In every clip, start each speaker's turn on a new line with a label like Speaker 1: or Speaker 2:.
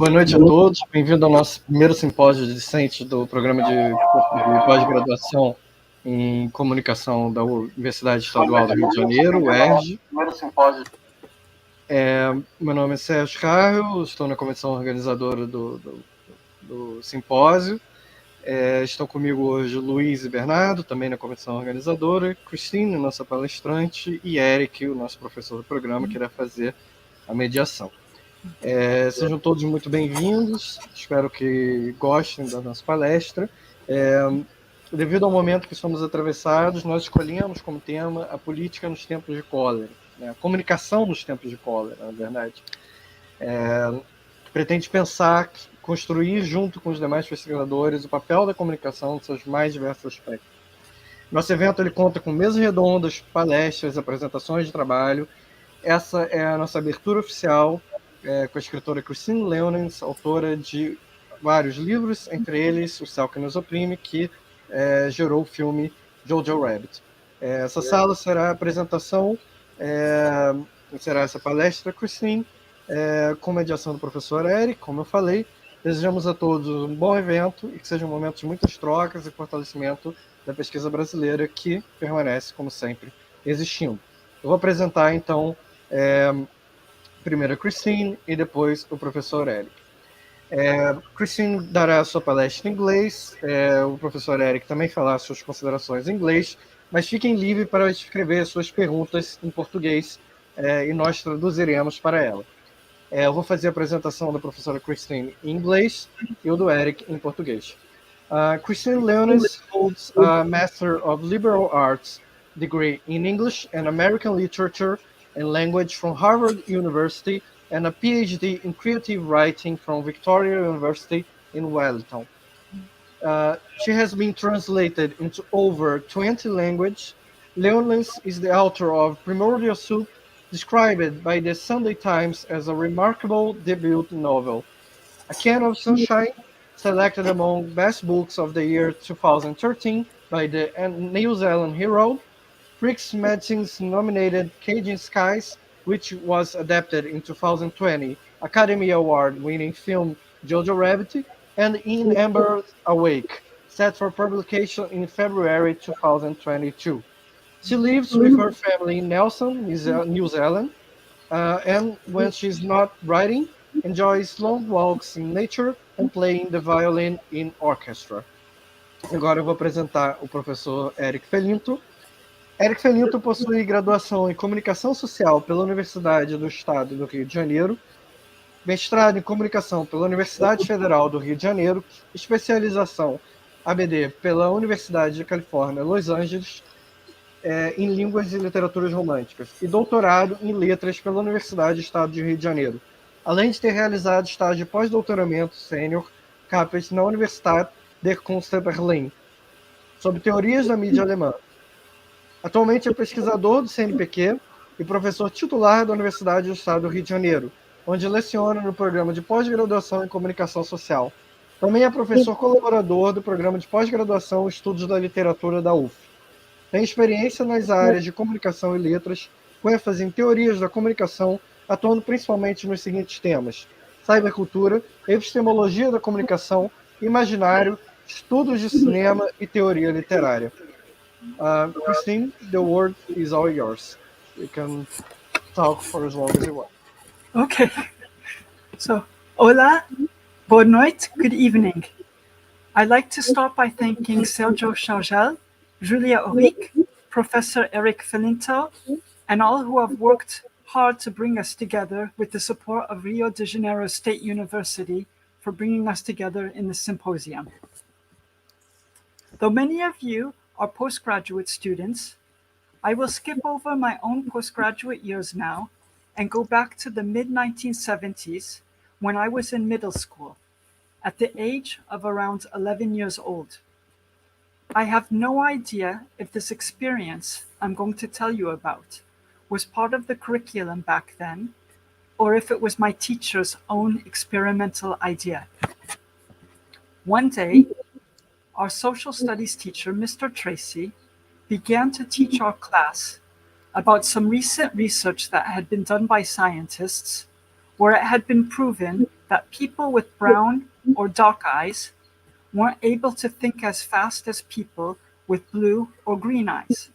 Speaker 1: Boa noite a todos, bem-vindo ao nosso primeiro simpósio discente do programa de pós-graduação em comunicação da Universidade Estadual do Rio de Janeiro, UERJ. Meu nome é Sérgio Carro, estou na comissão organizadora do simpósio. Estão comigo hoje Luiz e Bernardo, também na comissão organizadora, Christine, nossa palestrante, e Erick, o nosso professor do programa, que irá fazer a mediação. Sejam todos muito bem-vindos, espero que gostem da nossa palestra. Devido ao momento que estamos atravessados, nós escolhemos como tema a política nos tempos de cólera, né? A comunicação nos tempos de cólera, na verdade. Pretende pensar, construir junto com os demais pesquisadores o papel da comunicação nos seus mais diversos aspectos. Nosso evento ele conta com mesas redondas, palestras, apresentações de trabalho. Essa é a nossa abertura oficial, com a escritora Christine Leunens, autora de vários livros, entre eles O Céu que Nos Oprime, que gerou o filme Jojo Rabbit. Essa sala será a apresentação, será essa palestra, Christine, com mediação do professor Erick, como eu falei. Desejamos a todos um bom evento e que sejam momentos de muitas trocas e fortalecimento da pesquisa brasileira, que permanece, como sempre, existindo. Eu vou apresentar, então, primeiro a Christine e depois o professor Erick. Christine dará a sua palestra em inglês, o professor Erick também fará suas considerações em inglês, mas fiquem livres para escrever suas perguntas em português e nós traduziremos para ela. Eu vou fazer a apresentação da professora Christine em inglês e o do Erick em português. Christine Leunens holds a Master of Liberal Arts degree in English and American Literature and Language from Harvard University and a PhD in Creative Writing from Victoria University in Wellington. She has been translated into over 20 languages. Leunens is the author of Primordial Soup, described by the Sunday Times as a remarkable debut novel. A Can of Sunshine, selected among best books of the year 2013 by the New Zealand Herald. Prix Medicine's nominated Cajun Skies, which was adapted in 2020, Academy Award-winning film Jojo Rabbit, and In Amber Awake, set for publication in February 2022. She lives with her family in Nelson, New Zealand, and when she's not writing, enjoys long walks in nature and playing the violin in orchestra. Agora eu vou apresentar o professor Erick Felinto. Erick Felinto possui graduação em Comunicação Social pela Universidade do Estado do Rio de Janeiro, mestrado em Comunicação pela Universidade Federal do Rio de Janeiro, especialização ABD pela Universidade de Califórnia, Los Angeles, em Línguas e Literaturas Românticas, e doutorado em Letras pela Universidade do Estado do Rio de Janeiro, além de ter realizado estágio de pós-doutoramento sênior CAPES na Universität der Kunst Berlin, sobre teorias da mídia alemã. Atualmente é pesquisador do CNPq e professor titular da Universidade do Estado do Rio de Janeiro, onde leciona no programa de pós-graduação em Comunicação Social. Também é professor colaborador do programa de pós-graduação em Estudos da Literatura da UF. Tem experiência nas áreas de comunicação e letras, com ênfase em teorias da comunicação, atuando principalmente nos seguintes temas: cybercultura, epistemologia da comunicação, imaginário, estudos de cinema e teoria literária. Christine, the word is all yours. You can talk for as long as you want.
Speaker 2: Okay. So, hola, boa noite, good evening. I'd like to start by thanking Sergio Chargel, Julia Oric, Professor Erick Felinto, and all who have worked hard to bring us together with the support of Rio de Janeiro State University for bringing us together in the symposium. Though many of you are postgraduate students, I will skip over my own postgraduate years now and go back to the mid-1970s when I was in middle school, at the age of around 11 years old. I have no idea if this experience I'm going to tell you about was part of the curriculum back then, or if it was my teacher's own experimental idea. One day, our social studies teacher, Mr. Tracy, began to teach our class about some recent research that had been done by scientists where it had been proven that people with brown or dark eyes weren't able to think as fast as people with blue or green eyes.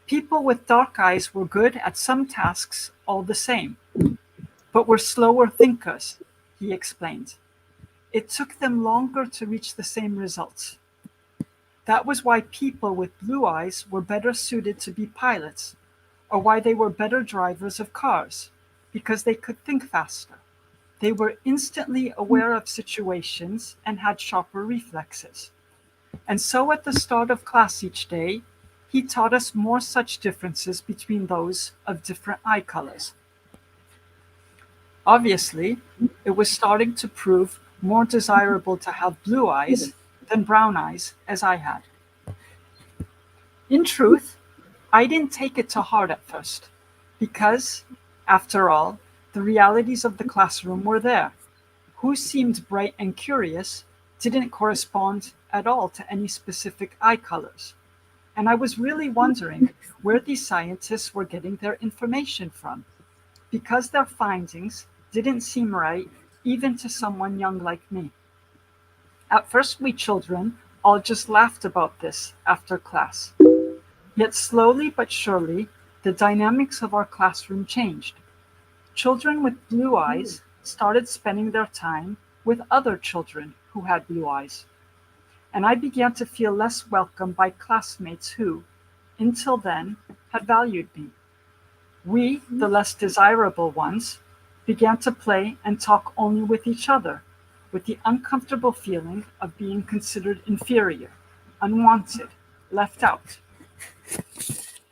Speaker 2: People with dark eyes were good at some tasks all the same, but were slower thinkers, he explained. It took them longer to reach the same results. That was why people with blue eyes were better suited to be pilots, or why they were better drivers of cars, because they could think faster. They were instantly aware of situations and had sharper reflexes. And so at the start of class each day, he taught us more such differences between those of different eye colors. Obviously, it was starting to prove more desirable to have blue eyes than brown eyes, as I had. In truth, I didn't take it to heart at first, because, after all, the realities of the classroom were there. Who seemed bright and curious didn't correspond at all to any specific eye colors. And I was really wondering where these scientists were getting their information from, because their findings didn't seem right even to someone young like me. At first, we children all just laughed about this after class. Yet slowly but surely, the dynamics of our classroom changed. Children with blue eyes started spending their time with other children who had blue eyes. And I began to feel less welcome by classmates who, until then, had valued me. We, the less desirable ones, began to play and talk only with each other, with the uncomfortable feeling of being considered inferior, unwanted, left out.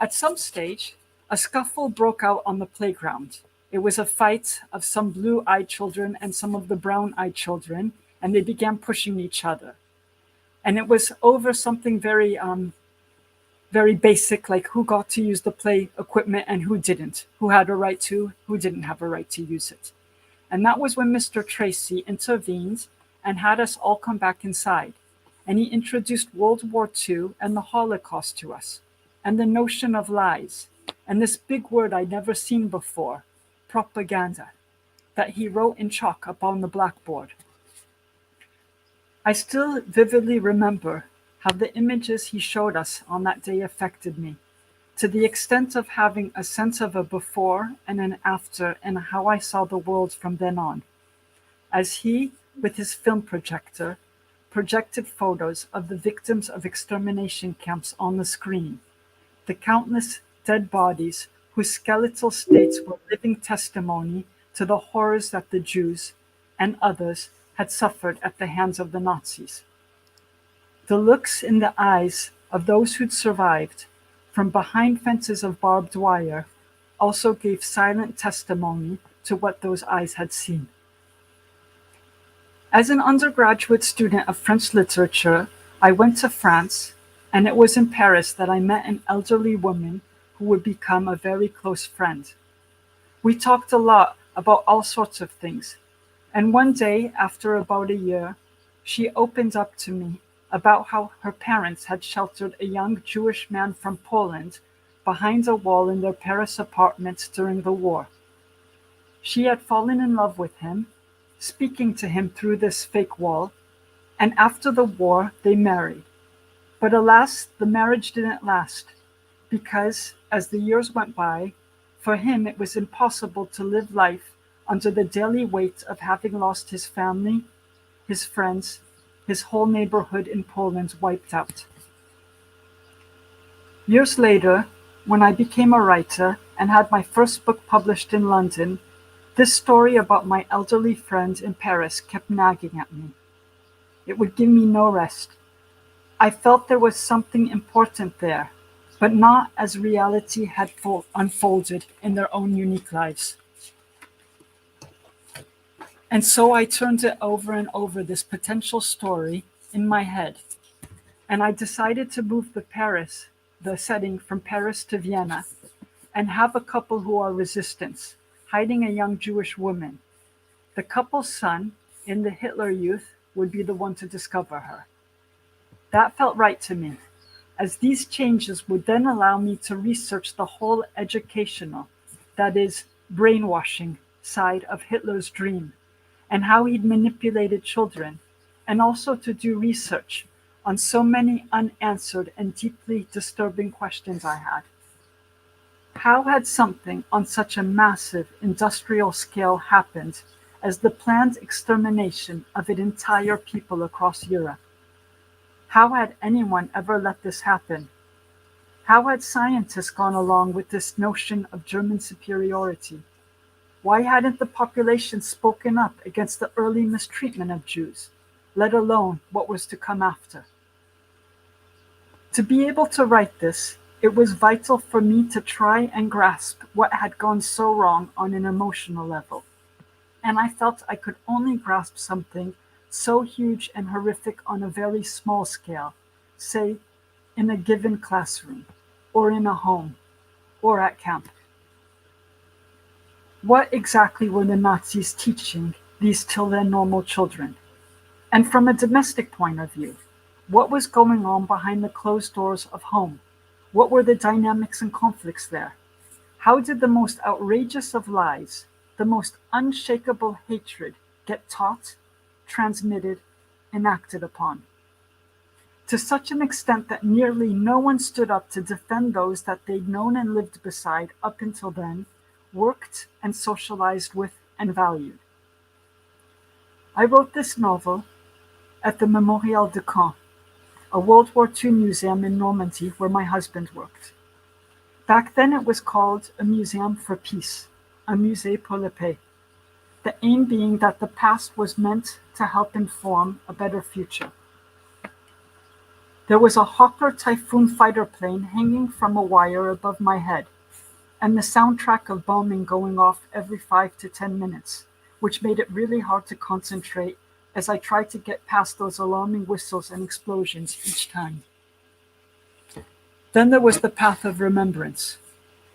Speaker 2: At some stage, a scuffle broke out on the playground. It was a fight of some blue-eyed children and some of the brown-eyed children, and they began pushing each other. And it was over something very basic, like who got to use the play equipment and who didn't, who had a right to, who didn't have a right to use it. And that was when Mr. Tracy intervened and had us all come back inside. And he introduced World War II and the Holocaust to us, and the notion of lies, and this big word I'd never seen before, propaganda, that he wrote in chalk upon the blackboard. I still vividly remember how the images he showed us on that day affected me, to the extent of having a sense of a before and an after in how I saw the world from then on, as he, with his film projector, projected photos of the victims of extermination camps on the screen, the countless dead bodies whose skeletal states were living testimony to the horrors that the Jews and others had suffered at the hands of the Nazis. The looks in the eyes of those who'd survived from behind fences of barbed wire also gave silent testimony to what those eyes had seen. As an undergraduate student of French literature, I went to France, and it was in Paris that I met an elderly woman who would become a very close friend. We talked a lot about all sorts of things, and one day, after about a year, she opened up to me about how her parents had sheltered a young Jewish man from Poland behind a wall in their Paris apartments during the war. She had fallen in love with him, speaking to him through this fake wall, and after the war, they married. But alas, the marriage didn't last, because as the years went by, for him it was impossible to live life under the daily weight of having lost his family, his friends, his whole neighborhood in Poland wiped out. Years later, when I became a writer and had my first book published in London, this story about my elderly friend in Paris kept nagging at me. It would give me no rest. I felt there was something important there, but not as reality had unfolded in their own unique lives. And so I turned it over and over, this potential story, in my head. And I decided to move the setting from Paris to Vienna, and have a couple who are resistance, hiding a young Jewish woman. The couple's son, in the Hitler Youth, would be the one to discover her. That felt right to me, as these changes would then allow me to research the whole educational, that is, brainwashing, side of Hitler's dream and how he'd manipulated children, and also to do research on so many unanswered and deeply disturbing questions I had. How had something on such a massive industrial scale happened as the planned extermination of an entire people across Europe? How had anyone ever let this happen? How had scientists gone along with this notion of German superiority? Why hadn't the population spoken up against the early mistreatment of Jews, let alone what was to come after? To be able to write this, it was vital for me to try and grasp what had gone so wrong on an emotional level. And I felt I could only grasp something so huge and horrific on a very small scale, say, in a given classroom, or in a home, or at camp. What exactly were the Nazis teaching these till then normal children? And from a domestic point of view, what was going on behind the closed doors of home? What were the dynamics and conflicts there? How did the most outrageous of lies, the most unshakable hatred get taught, transmitted, and acted upon? To such an extent that nearly no one stood up to defend those that they'd known and lived beside up until then, worked and socialized with and valued. I wrote this novel at the Mémorial de Caen, a World War II museum in Normandy where my husband worked. Back then it was called a museum for peace, a musée pour la paix, the aim being that the past was meant to help inform a better future. There was a Hawker Typhoon fighter plane hanging from a wire above my head, and the soundtrack of bombing going off every 5 to 10 minutes, which made it really hard to concentrate as I tried to get past those alarming whistles and explosions each time. Then there was the Path of Remembrance.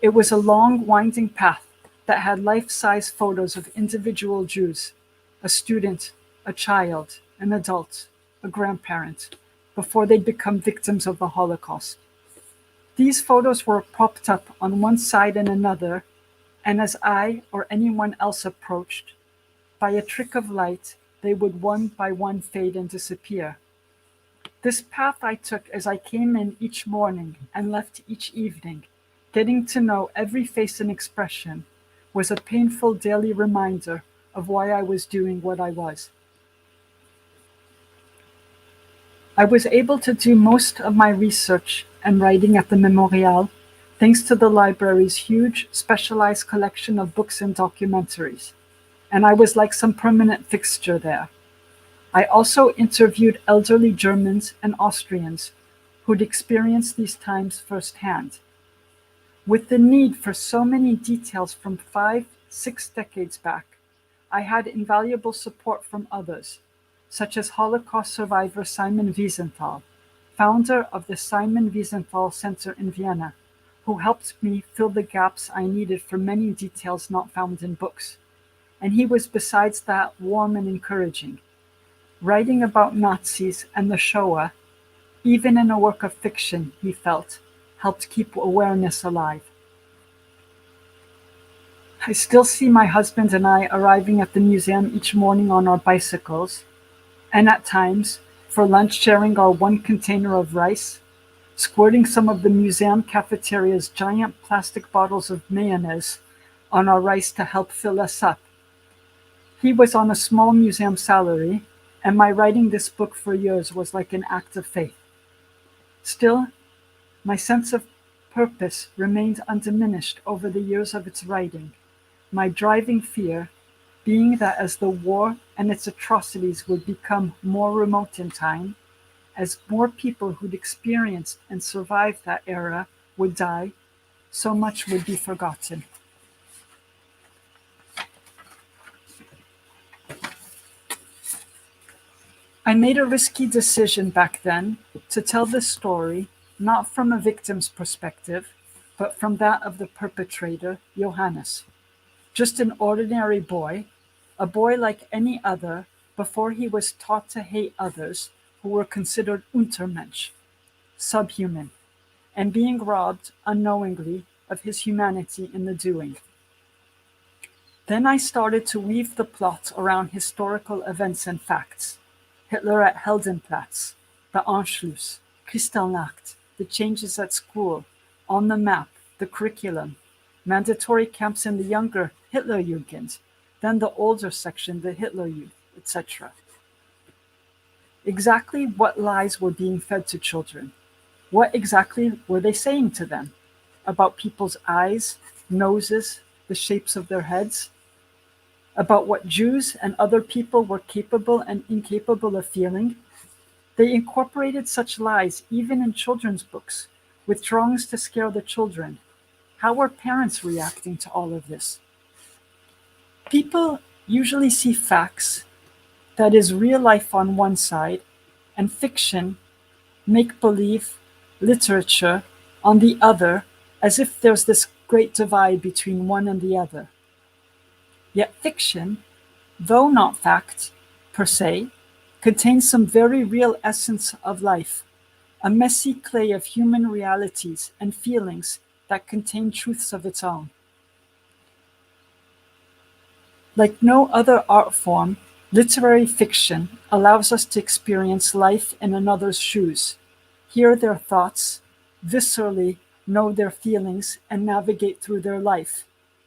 Speaker 2: It was a long, winding path that had life-size photos of individual Jews, a student, a child, an adult, a grandparent, before they'd become victims of the Holocaust. These photos were propped up on one side and another, and as I or anyone else approached, by a trick of light, they would one by one fade and disappear. This path I took as I came in each morning and left each evening, getting to know every face and expression, was a painful daily reminder of why I was doing what I was. I was able to do most of my research and writing at the Mémorial thanks to the library's huge, specialized collection of books and documentaries, and I was like some permanent fixture there. I also interviewed elderly Germans and Austrians who'd experienced these times firsthand. With the need for so many details from 5-6 decades back, I had invaluable support from others, such as Holocaust survivor Simon Wiesenthal, founder of the Simon Wiesenthal Center in Vienna, who helped me fill the gaps I needed for many details not found in books. And he was besides that warm and encouraging. Writing about Nazis and the Shoah, even in a work of fiction, he felt, helped keep awareness alive. I still see my husband and I arriving at the museum each morning on our bicycles, and at times, for lunch sharing our one container of rice, squirting some of the museum cafeteria's giant plastic bottles of mayonnaise on our rice to help fill us up. He was on a small museum salary, and my writing this book for years was like an act of faith. Still, my sense of purpose remained undiminished over the years of its writing, my driving fear being that as the war and its atrocities would become more remote in time, as more people who'd experienced and survived that era would die, so much would be forgotten. I made a risky decision back then to tell this story not from a victim's perspective, but from that of the perpetrator, Johannes. Just an ordinary boy, a boy like any other, before he was taught to hate others who were considered Untermensch, subhuman, and being robbed unknowingly of his humanity in the doing. Then I started to weave the plot around historical events and facts. Hitler at Heldenplatz, the Anschluss, Kristallnacht, the changes at school, on the map, the curriculum, mandatory camps in the younger Hitlerjugend, then the older section, the Hitler Youth, etc. Exactly what lies were being fed to children? What exactly were they saying to them? About people's eyes, noses, the shapes of their heads? About what Jews and other people were capable and incapable of feeling? They incorporated such lies even in children's books, with drawings to scare the children. How were parents reacting to all of this? People usually see facts, that is real life on one side, and fiction, make-believe, literature on the other, as if there's this great divide between one and the other. Yet fiction, though not fact per se, contains some very real essence of life, a messy clay of human realities and feelings that contain truths of its own. Like no other art form, literary fiction allows us to experience life in another's shoes, hear their thoughts, viscerally know their feelings, and navigate through their life.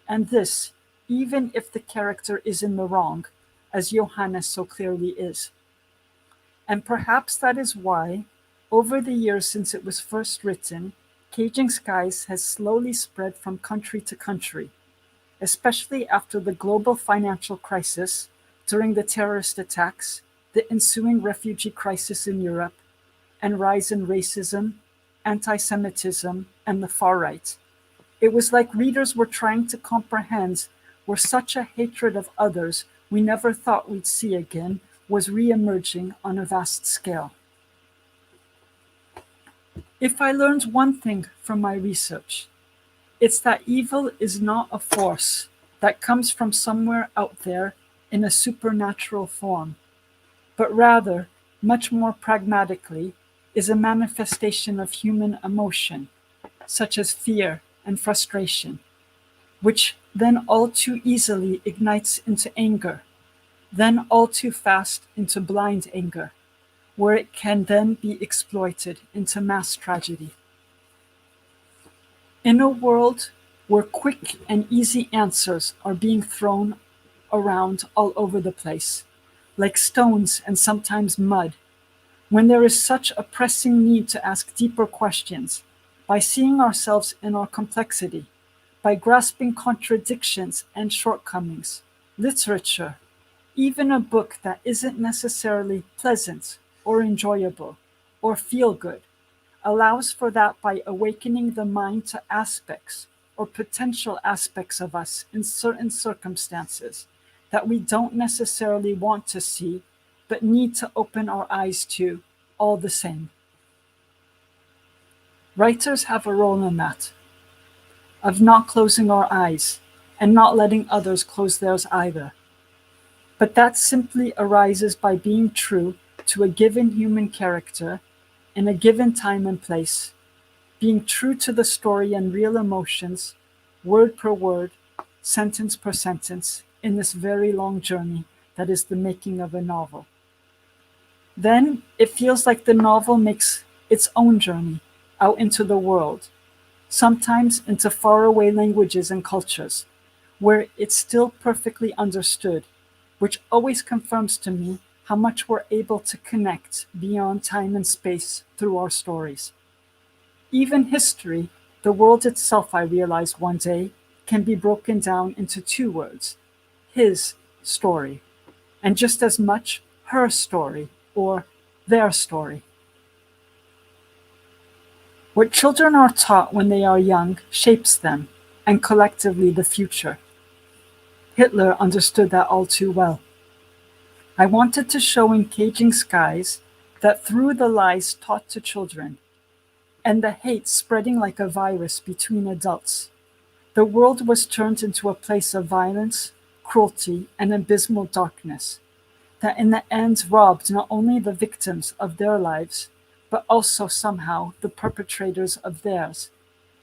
Speaker 2: And this, even if the character is in the wrong, as Johannes so clearly is. And perhaps that is why, over the years since it was first written, Caging Skies has slowly spread from country to country, especially after the global financial crisis, during the terrorist attacks, the ensuing refugee crisis in Europe, and rise in racism, anti-Semitism, and the far right. It was like readers were trying to comprehend where such a hatred of others we never thought we'd see again was re-emerging on a vast scale. If I learned one thing from my research, it's that evil is not a force that comes from somewhere out there in a supernatural form, but rather, much more pragmatically, is a manifestation of human emotion, such as fear and frustration, which then all too easily ignites into anger, then all too fast into blind anger, where it can then be exploited into mass tragedy. In a world where quick and easy answers are being thrown around all over the place, like stones and sometimes mud, when there is such a pressing need to ask deeper questions, by seeing ourselves in our complexity, by grasping contradictions and shortcomings, literature, even a book that isn't necessarily pleasant or enjoyable or feel good, allows for that by awakening the mind to aspects or potential aspects of us in certain circumstances that we don't necessarily want to see, but need to open our eyes to all the same. Writers have a role in that, of not closing our eyes and not letting others close theirs either. But that simply arises by being true to a given human character in a given time and place, being true to the story and real emotions, word per word, sentence per sentence, in this very long journey that is the making of a novel. Then it feels like the novel makes its own journey out into the world, sometimes into faraway languages and cultures, where it's still perfectly understood, which always confirms to me how much we're able to connect beyond time and space through our stories. Even history, the world itself, I realized one day, can be broken down into two words: his story, and just as much her story or their story. What children are taught when they are young shapes them, and collectively the future. Hitler understood that all too well. I wanted to show in Caging Skies that through the lies taught to children, and the hate spreading like a virus between adults, the world was turned into a place of violence, cruelty, and abysmal darkness, that in the end robbed not only the victims of their lives, but also somehow the perpetrators of theirs.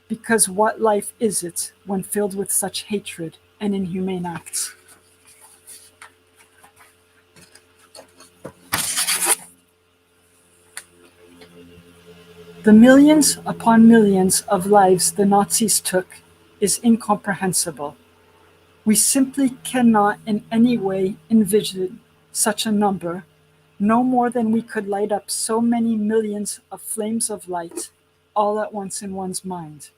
Speaker 2: Because what life is it when filled with such hatred, and inhumane acts. The millions upon millions of lives the Nazis took is incomprehensible. We simply cannot in any way envision such a number, no more than we could light up so many millions of flames of light all at once in one's mind.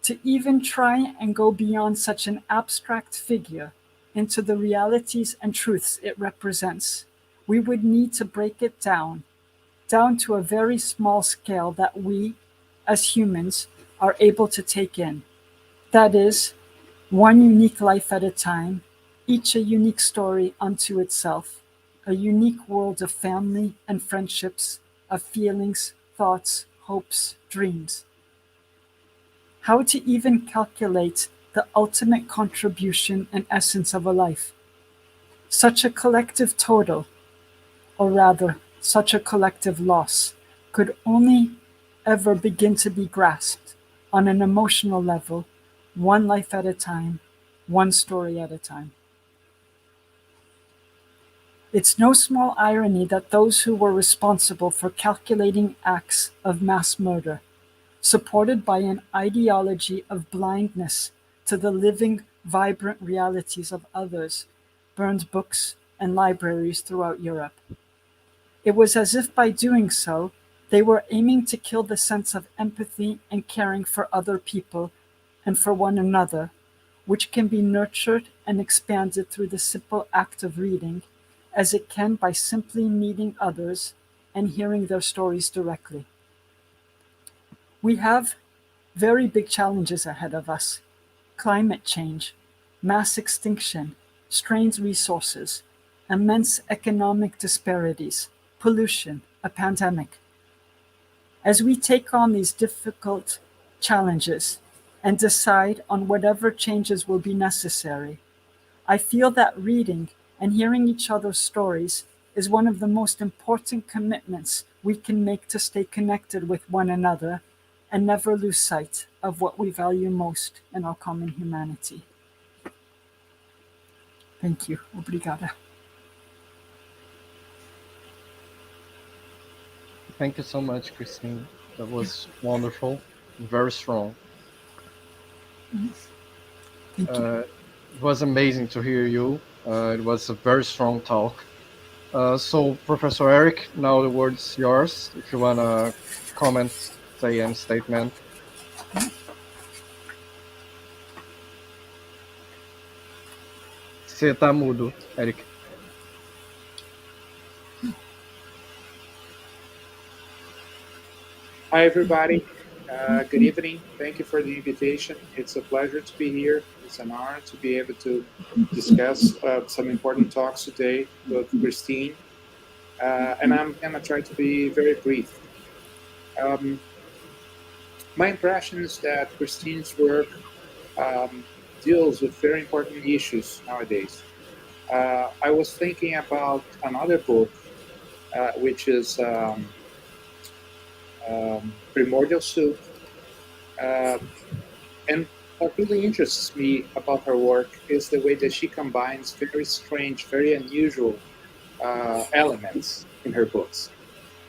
Speaker 2: To even try and go beyond such an abstract figure into the realities and truths it represents, we would need to break it down to a very small scale that we, as humans, are able to take in. That is, one unique life at a time, each a unique story unto itself, a unique world of family and friendships, of feelings, thoughts, hopes, dreams. How to even calculate the ultimate contribution and essence of a life? Such a collective total, or rather, such a collective loss, could only ever begin to be grasped on an emotional level, one life at a time, one story at a time. It's no small irony that those who were responsible for calculating acts of mass murder, supported by an ideology of blindness to the living, vibrant realities of others, burned books and libraries throughout Europe. It was as if by doing so, they were aiming to kill the sense of empathy and caring for other people and for one another, which can be nurtured and expanded through the simple act of reading, as it can by simply meeting others and hearing their stories directly. We have very big challenges ahead of us: climate change, mass extinction, strained resources, immense economic disparities, pollution, a pandemic. As we take on these difficult challenges and decide on whatever changes will be necessary, I feel that reading and hearing each other's stories is one of the most important commitments we can make to stay connected with one another and never lose sight of what we value most in our common humanity. Thank you. Obrigada.
Speaker 1: Thank you so much, Christine. That was wonderful, very strong.
Speaker 2: Thank you.
Speaker 1: It was amazing to hear you. It was a very strong talk. So, Professor Erick, now the word's yours. If you want to comment, say any statement. Você tá mudo, Erick.
Speaker 3: Hi, everybody. Good evening. Thank you for the invitation. It's a pleasure to be here. It's an honor to be able to discuss some important talks today with Christine. And I'm going to try to be very brief. My impression is that Christine's work deals with very important issues nowadays. I was thinking about another book, which is Primordial Soup. And what really interests me about her work is the way that she combines very strange, very unusual elements in her books.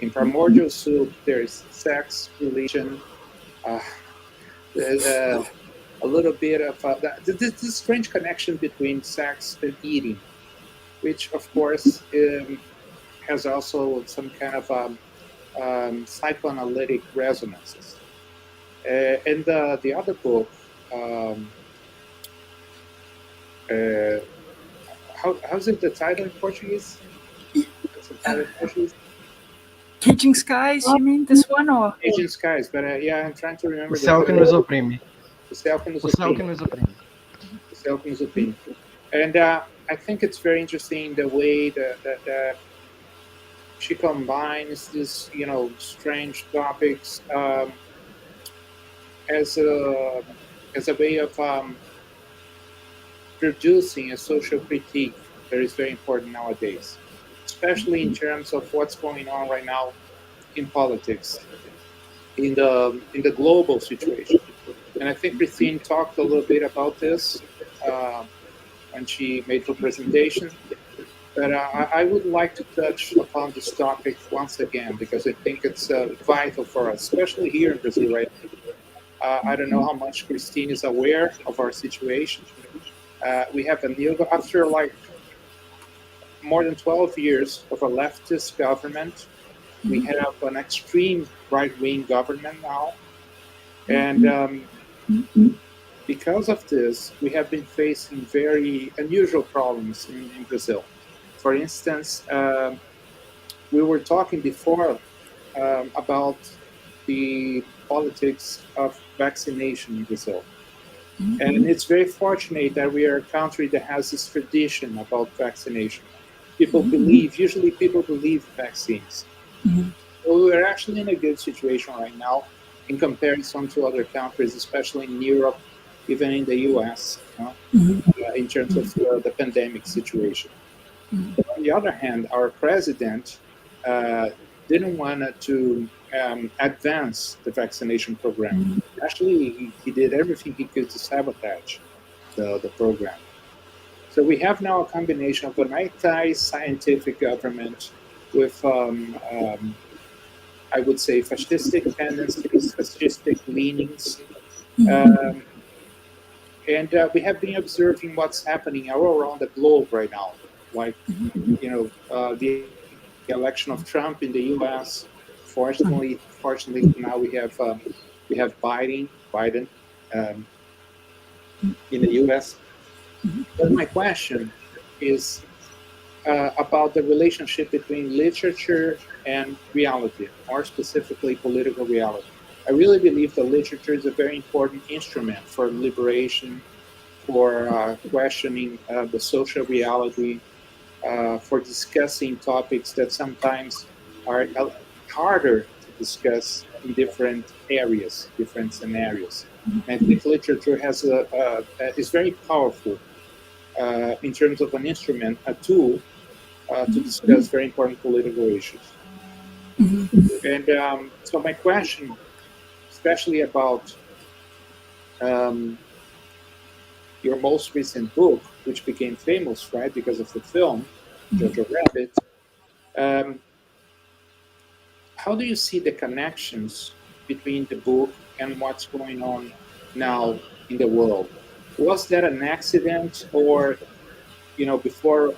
Speaker 3: In Primordial Soup, there's sex, religion, a little bit of this strange connection between sex and eating, which of course has also some kind of psychoanalytic resonances. And the other book, how's it the title in Portuguese? What's the title in Portuguese?
Speaker 2: Caging Skies, you mean this one? Or
Speaker 3: Caging Skies, but yeah, I'm trying to remember.
Speaker 1: O céu que nos oprime.
Speaker 3: O céu que nos
Speaker 1: O céu que nos oprime.
Speaker 3: O céu que nos oprime. And I think it's very interesting the way that she combines these, strange topics as a way of producing a social critique that is very important nowadays, especially in terms of what's going on right now in politics, in the global situation. And I think Christine talked a little bit about this when she made her presentation. But I would like to touch upon this topic once again, because I think it's vital for us, especially here in Brazil right now. I don't know how much Christine is aware of our situation. We have a new, after like more than 12 years of a leftist government, we have an extreme right-wing government now. And because of this, we have been facing very unusual problems in Brazil. For instance, we were talking before about the politics of vaccination in Brazil. And it's very fortunate that we are a country that has this tradition about vaccination. Usually people believe vaccines. So we're actually in a good situation right now in comparison to other countries, especially in Europe, even in the US, in terms of the pandemic situation. But on the other hand, our president didn't want to advance the vaccination program. Actually, he did everything he could to sabotage the program. So we have now a combination of an anti-scientific government with, I would say, fascistic tendencies, fascistic leanings. And we have been observing what's happening all around the globe right now. Like, the election of Trump in the U.S. Fortunately, now we have Biden in the U.S. But my question is about the relationship between literature and reality, more specifically political reality. I really believe that literature is a very important instrument for liberation, for questioning the social reality, for discussing topics that sometimes are harder to discuss in different areas, different scenarios. And I think literature is very powerful in terms of an instrument, a tool to discuss very important political issues. And so my question, especially about your most recent book, which became famous, right, because of the film, Jojo Rabbit. How do you see the connections between the book and what's going on now in the world? Was that an accident, or, before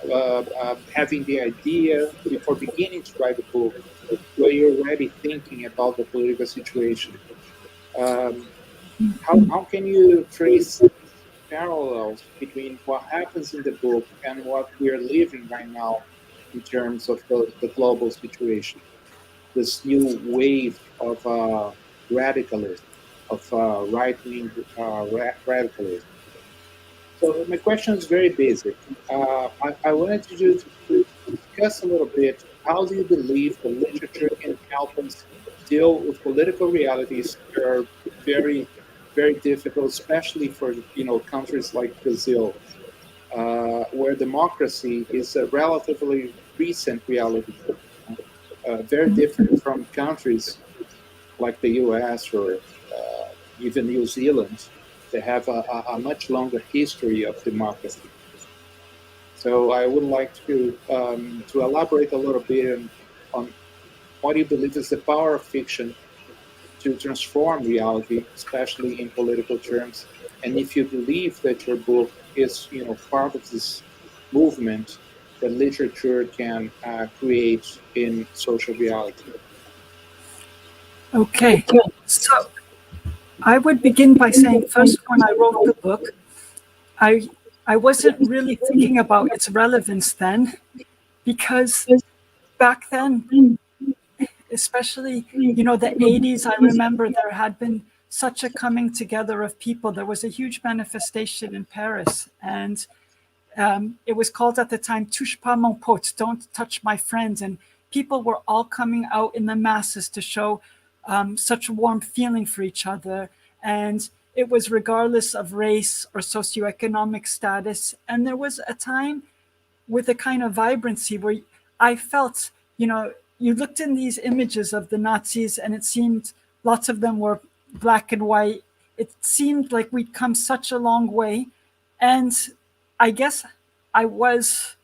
Speaker 3: having the idea, before beginning to write the book, were you already thinking about the political situation? How can you trace parallels between what happens in the book and what we are living right now in terms of the global situation, this new wave of radicalism, of right-wing radicalism? So my question is very basic. I wanted you to discuss a little bit, how do you believe the literature can help us deal with political realities that are very, very difficult, especially for countries like Brazil, where democracy is a relatively recent reality, very different from countries like the US or even New Zealand, that have a much longer history of democracy. So I would like to elaborate a little bit on what you believe is the power of fiction to transform reality, especially in political terms, and if you believe that your book is, part of this movement that literature can create in social reality.
Speaker 2: Okay, so I would begin by saying, first, when I wrote the book, I wasn't really thinking about its relevance then, because back then, especially, the 80s, I remember there had been such a coming together of people. There was a huge manifestation in Paris, and it was called at the time, Touche pas mon pote, don't touch my friends. And people were all coming out in the masses to show such warm feeling for each other. And it was regardless of race or socioeconomic status. And there was a time with a kind of vibrancy where I felt, you looked in these images of the Nazis and it seemed lots of them were black and white, it seemed like we'd come such a long way. And I guess I was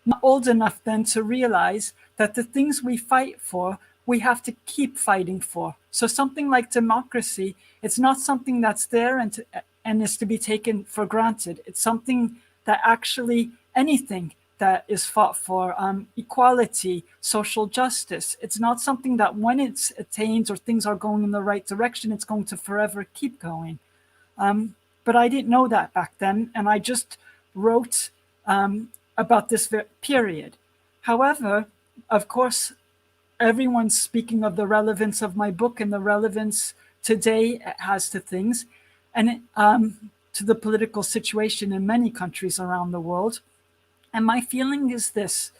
Speaker 2: not old enough then to realize that the things we fight for, we have to keep fighting for. So something like democracy, it's not something that's there and is to be taken for granted. It's something that actually, anything that is fought for, equality, social justice, it's not something that when it's attained or things are going in the right direction, it's going to forever keep going. But I didn't know that back then, and I just wrote about this period. However, of course, everyone's speaking of the relevance of my book and the relevance today it has to things, and to the political situation in many countries around the world. And my feeling is this: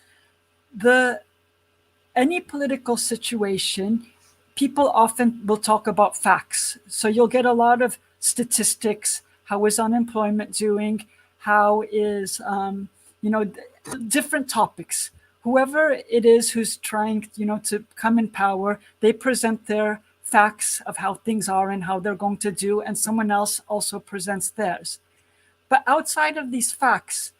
Speaker 2: any political situation, people often will talk about facts. So you'll get a lot of statistics. How is unemployment doing? How is, different topics. Whoever it is who's trying, to come in power, they present their facts of how things are and how they're going to do, and someone else also presents theirs. But outside of these facts,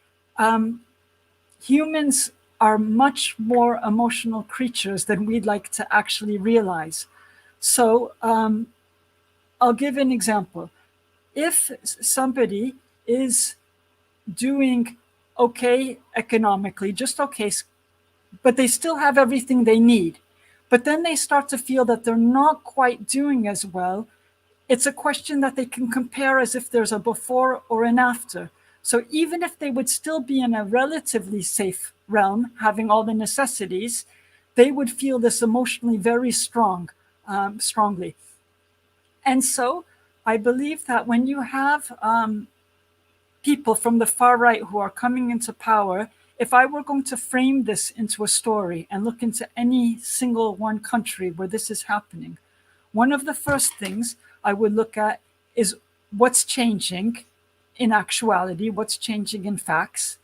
Speaker 2: humans are much more emotional creatures than we'd like to actually realize. So I'll give an example. If somebody is doing okay economically, just okay, but they still have everything they need, but then they start to feel that they're not quite doing as well, it's a question that they can compare as if there's a before or an after. So even if they would still be in a relatively safe realm, having all the necessities, they would feel this emotionally very strongly. And so I believe that when you have people from the far right who are coming into power, if I were going to frame this into a story and look into any single one country where this is happening, one of the first things I would look at is what's changing in actuality, what's changing in facts.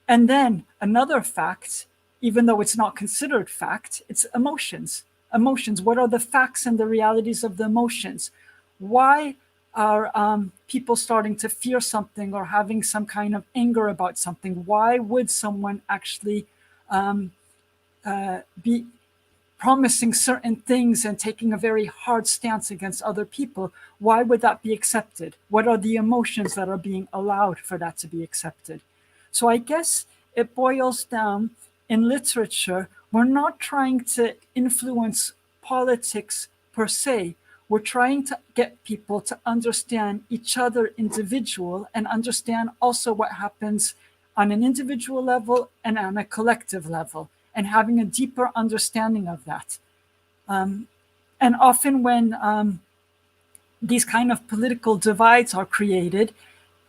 Speaker 2: And then another fact, even though it's not considered fact, it's emotions. Emotions, what are the facts and the realities of the emotions? Why are people starting to fear something or having some kind of anger about something? Why would someone actually be promising certain things and taking a very hard stance against other people? Why would that be accepted? What are the emotions that are being allowed for that to be accepted? So I guess it boils down, in literature, we're not trying to influence politics per se. We're trying to get people to understand each other individual and understand also what happens on an individual level and on a collective level, and having a deeper understanding of that. And often when these kind of political divides are created,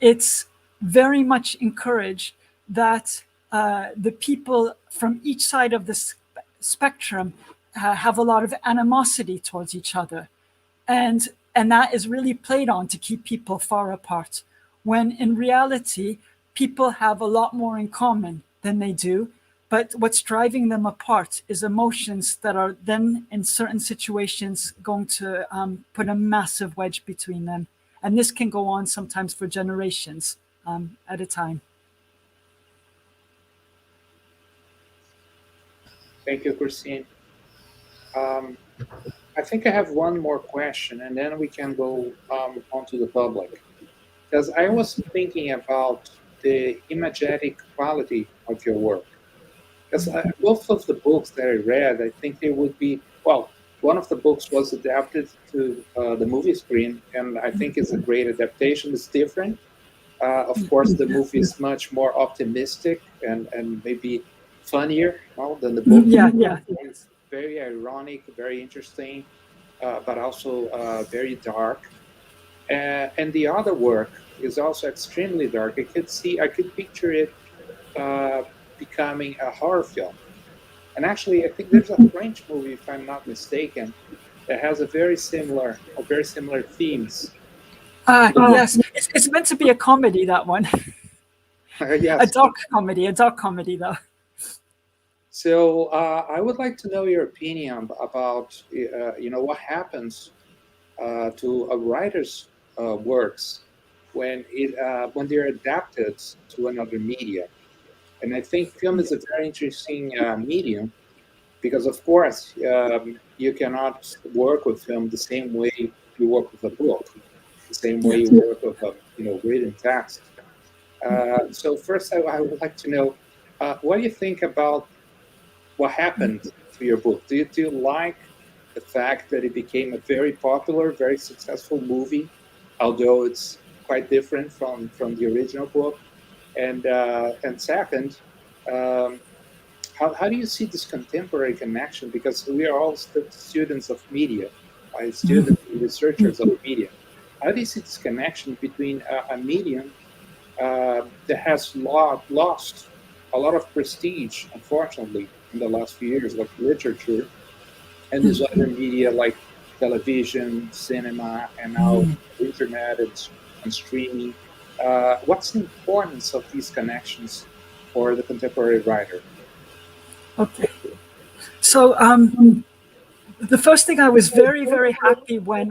Speaker 2: it's very much encouraged that the people from each side of the spectrum have a lot of animosity towards each other. And that is really played on to keep people far apart, when in reality, people have a lot more in common than they do. But what's driving them apart is emotions that are then, in certain situations, going to put a massive wedge between them. And this can go on sometimes for generations at a time.
Speaker 3: Thank you, Christine. I think I have one more question, and then we can go on to the public. Because I was thinking about the imagetic quality of your work. Because both of the books that I read, I think they would be, well, one of the books was adapted to the movie screen, and I think it's a great adaptation. It's different. Of course, the movie is much more optimistic and maybe funnier than the book.
Speaker 2: Yeah.
Speaker 3: It's very ironic, very interesting, but also very dark. And the other work is also extremely dark. I could picture it becoming a horror film. And actually, I think there's a French movie, if I'm not mistaken, that has very similar themes.
Speaker 2: Yes, it's meant to be a comedy, that one.
Speaker 3: Yes.
Speaker 2: A dark comedy though.
Speaker 3: So I would like to know your opinion about what happens to a writer's works when they're adapted to another media. And I think film is a very interesting medium because, of course, you cannot work with film the same way you work with a book, the same way you work with a written text. So first, I would like to know what do you think about what happened to your book? Do you like the fact that it became a very popular, very successful movie, although it's quite different from the original book? And second, um, how do you see this contemporary connection? Because we are all students of media, right? Students and researchers of media. How do you see this connection between a medium that has lost a lot of prestige, unfortunately, in the last few years, like literature, and these other media like television, cinema, and now internet and streaming? What's the importance of these connections for the contemporary writer?
Speaker 2: Okay. So the first thing, I was very, very happy when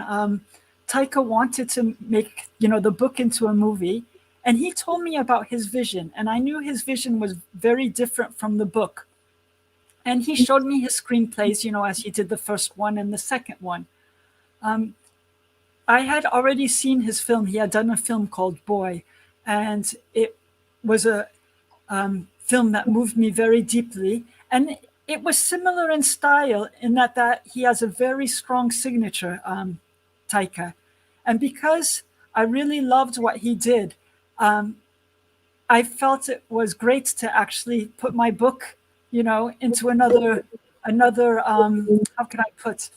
Speaker 2: Taika wanted to make, the book into a movie. And he told me about his vision. And I knew his vision was very different from the book. And he showed me his screenplays, as he did the first one and the second one. I had already seen his film. He had done a film called Boy. And it was a film that moved me very deeply. And it was similar in style in that he has a very strong signature, Taika. And because I really loved what he did, I felt it was great to actually put my book, into another how can I put,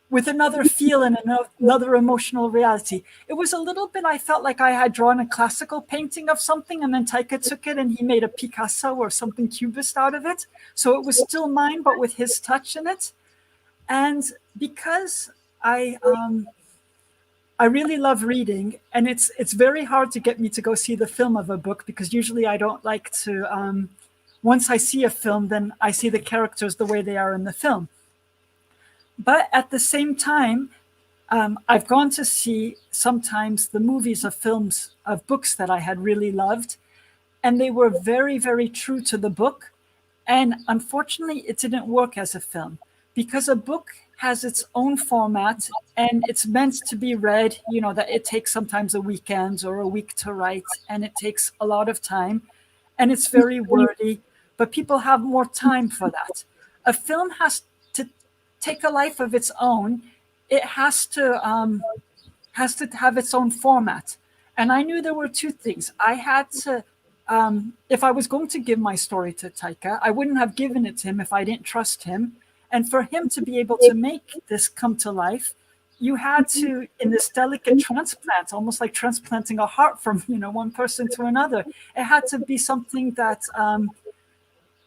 Speaker 2: with another feel and another emotional reality. It was a little bit, I felt like I had drawn a classical painting of something, and then Taika took it and he made a Picasso or something cubist out of it. So it was still mine, but with his touch in it. And because I really love reading, and it's very hard to get me to go see the film of a book, because usually I don't like to, once I see a film, then I see the characters the way they are in the film. But at the same time, I've gone to see sometimes the movies of films of books that I had really loved, and they were very, very true to the book. And unfortunately, it didn't work as a film, because a book has its own format and it's meant to be read, that it takes sometimes a weekend or a week to write, and it takes a lot of time, and it's very wordy, but people have more time for that. A film has to take a life of its own. It has to have its own format. And I knew there were two things. I had to, if I was going to give my story to Taika, I wouldn't have given it to him if I didn't trust him. And for him to be able to make this come to life, you had to, in this delicate transplant, almost like transplanting a heart from, one person to another, it had to be something that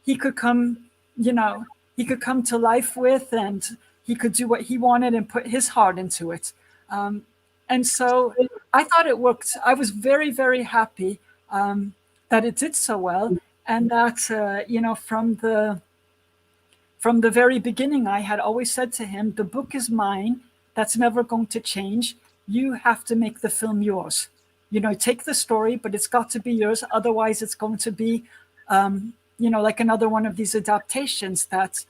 Speaker 2: he could come to life with, and he could do what he wanted and put his heart into it. And so I thought it worked. I was very, very happy that it did so well, and that, from the very beginning, I had always said to him, the book is mine. That's never going to change. You have to make the film yours. Take the story, but it's got to be yours. Otherwise, it's going to be, like another one of these adaptations that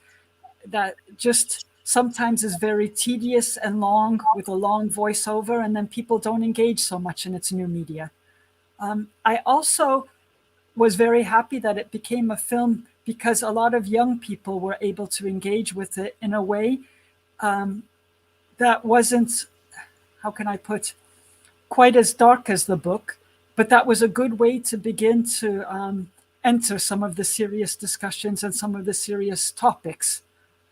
Speaker 2: just sometimes is very tedious and long, with a long voiceover, and then people don't engage so much in its new media. I also was very happy that it became a film, because a lot of young people were able to engage with it in a way that wasn't, how can I put, quite as dark as the book, but that was a good way to begin to enter some of the serious discussions and some of the serious topics,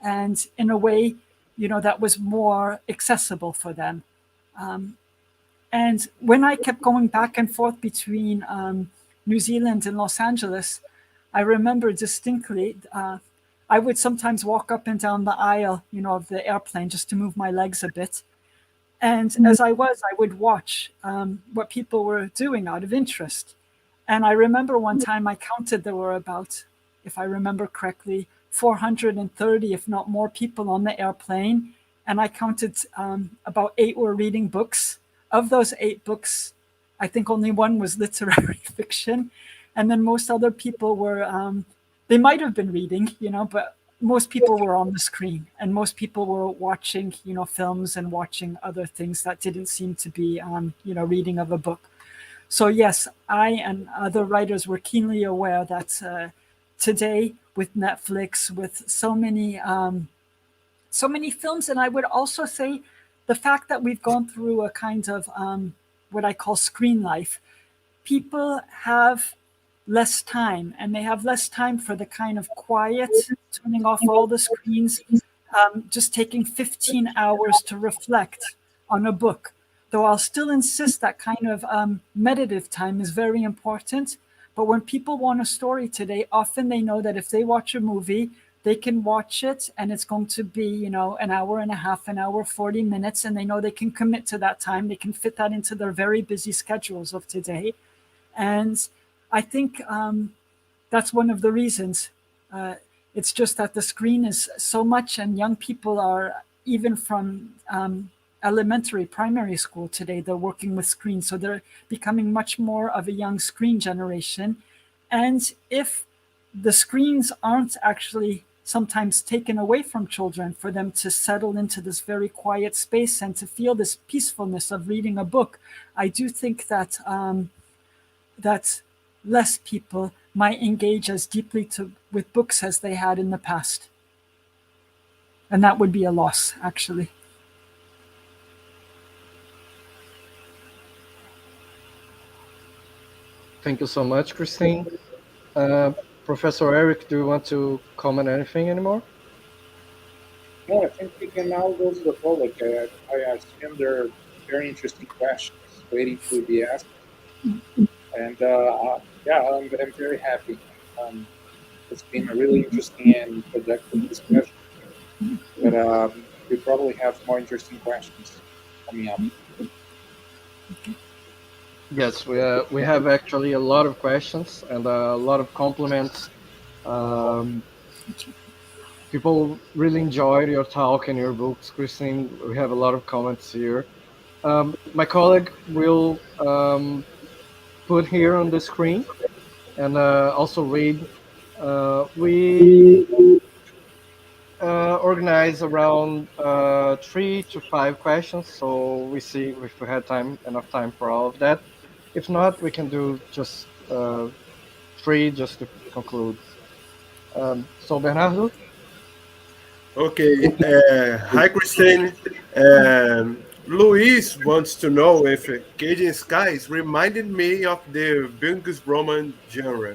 Speaker 2: and in a way, that was more accessible for them. And when I kept going back and forth between New Zealand and Los Angeles, I remember distinctly, I would sometimes walk up and down the aisle, of the airplane, just to move my legs a bit. And as I would watch what people were doing out of interest. And I remember one time I counted, there were about, if I remember correctly, 430, if not more, people on the airplane. And I counted about 8 were reading books. of those 8 books, I think only one was literary fiction. And then most other people were, they might have been reading, but most people were on the screen, and most people were watching, films and watching other things that didn't seem to be, reading of a book. So yes, I and other writers were keenly aware that today with Netflix, with so many films, and I would also say the fact that we've gone through a kind of what I call screen life, people have less time, and they have less time for the kind of quiet, turning off all the screens, just taking 15 hours to reflect on a book. Though I'll still insist that kind of meditative time is very important. But when people want a story today, often they know that if they watch a movie, they can watch it and it's going to be, an hour and a half, an hour, 40 minutes, and they know they can commit to that time. They can fit that into their very busy schedules of today. And I think that's one of the reasons. It's just that the screen is so much, and young people are, even from elementary, primary school today, they're working with screens. So they're becoming much more of a young screen generation. And if the screens aren't actually sometimes taken away from children for them to settle into this very quiet space and to feel this peacefulness of reading a book, I do think that that less people might engage as deeply with books as they had in the past. And that would be a loss, actually.
Speaker 1: Thank you so much, Christine. Professor Erick, do you want to comment anything anymore?
Speaker 3: No, I think we can now go to the public. I assume there are very interesting questions waiting to be asked. And yeah, I'm very happy. It's been a really interesting and productive discussion. But we probably have more interesting questions coming up.
Speaker 1: Yes, we have actually a lot of questions and a lot of compliments. People really enjoyed your talk and your books, Christine. We have a lot of comments here. My colleague will put here on the screen and also read. We organize around 3 to 5 questions, so we see if we had enough time for all of that. If not, we can do just 3 just to conclude. So Bernardo?
Speaker 4: Okay. Hi, Christine. Luis wants to know if Cajun Skies reminded me of the Bildungsroman genre.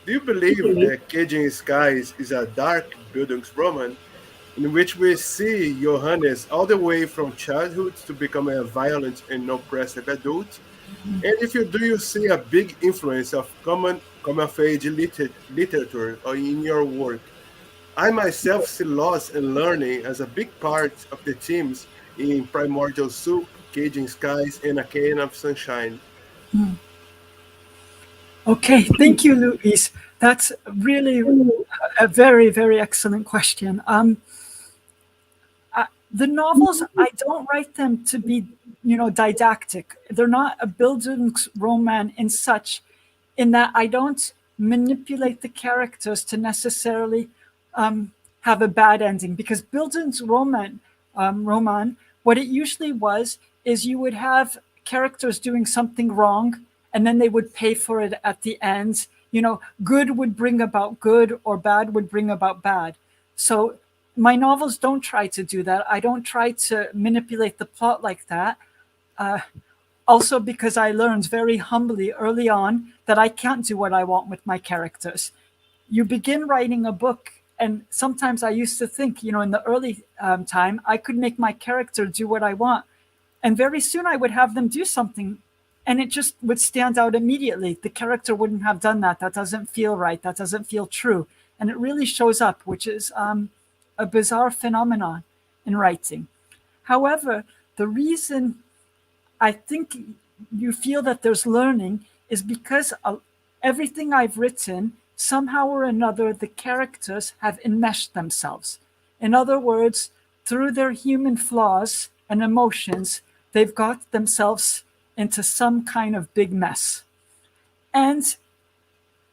Speaker 4: Do you believe that Cajun Skies is a dark Bildungsroman in which we see Johannes all the way from childhood to become a violent and oppressive adult? And if you do, you see a big influence of come-of-age literature in your work? I myself see loss and learning as a big part of the themes in Primordial Soup, Cajun Skies, and A Can of Sunshine.
Speaker 2: Okay, thank you, Luis. That's really a very, very excellent question. The novels, I don't write them to be, didactic. They're not a Bildungsroman in such, in that I don't manipulate the characters to necessarily have a bad ending. Because Bildungsroman, what it usually was is you would have characters doing something wrong, and then they would pay for it at the end. Good would bring about good, or bad would bring about bad. So my novels don't try to do that. I don't try to manipulate the plot like that. Also because I learned very humbly early on that I can't do what I want with my characters. You begin writing a book, and sometimes I used to think, in the early time, I could make my character do what I want. And very soon I would have them do something, and it just would stand out immediately. The character wouldn't have done that. That doesn't feel right. That doesn't feel true. And it really shows up, which is a bizarre phenomenon in writing. However, the reason I think you feel that there's learning is because everything I've written, somehow or another, the characters have enmeshed themselves. In other words, through their human flaws and emotions, they've got themselves into some kind of big mess. And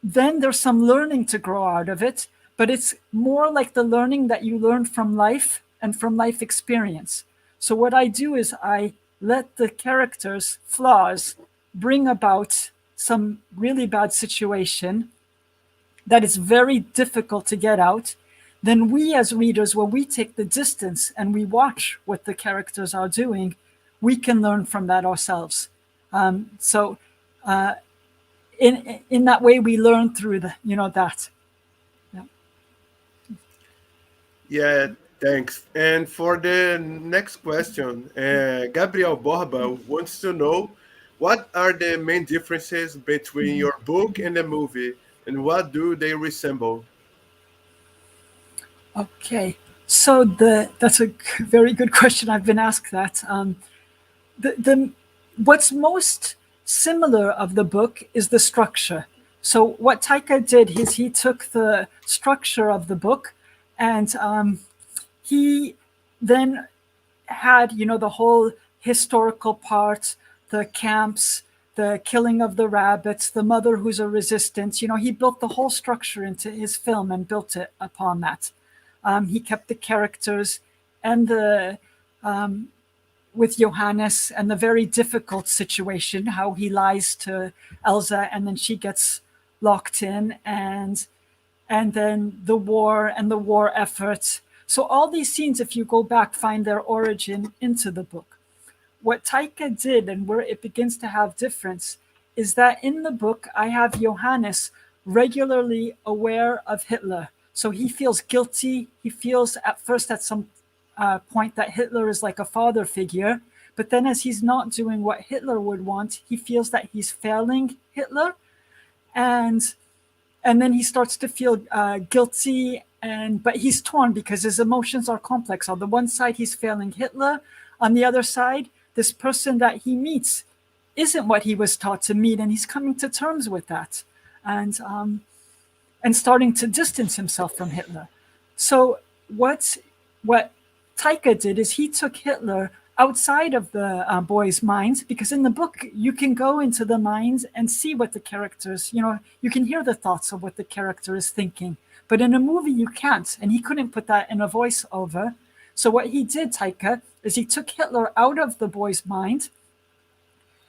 Speaker 2: then there's some learning to grow out of it, but it's more like the learning that you learn from life and from life experience. So what I do is I let the characters' flaws bring about some really bad situation that is very difficult to get out. Then we as readers, when we take the distance and we watch what the characters are doing, we can learn from that ourselves. In that way, we learn through that.
Speaker 4: Yeah, thanks. And for the next question, Gabriel Borba wants to know, what are the main differences between your book and the movie, and what do they resemble?
Speaker 2: Okay, so that's a very good question. I've been asked that. What's most similar of the book is the structure. So what Taika did is he took the structure of the book, and he then had, the whole historical part, the camps, the killing of the rabbits, the mother who's a resistance. He built the whole structure into his film and built it upon that. He kept the characters and with Johannes and the very difficult situation, how he lies to Elsa and then she gets locked in, and then the war and the war effort. So all these scenes, if you go back, find their origin into the book. What Taika did, and where it begins to have difference, is that in the book, I have Johannes regularly aware of Hitler. So he feels guilty. He feels at first at some point that Hitler is like a father figure. But then as he's not doing what Hitler would want, he feels that he's failing Hitler. And then he starts to feel guilty, but he's torn because his emotions are complex. On the one side, he's failing Hitler. On the other side, this person that he meets isn't what he was taught to meet, and he's coming to terms with that, and starting to distance himself from Hitler. So what Taika did is he took Hitler outside of the boys' minds, because in the book you can go into the minds and see what the characters, you can hear the thoughts of what the character is thinking. But in a movie you can't, and he couldn't put that in a voiceover. So what he did, Taika, is he took Hitler out of the boy's mind,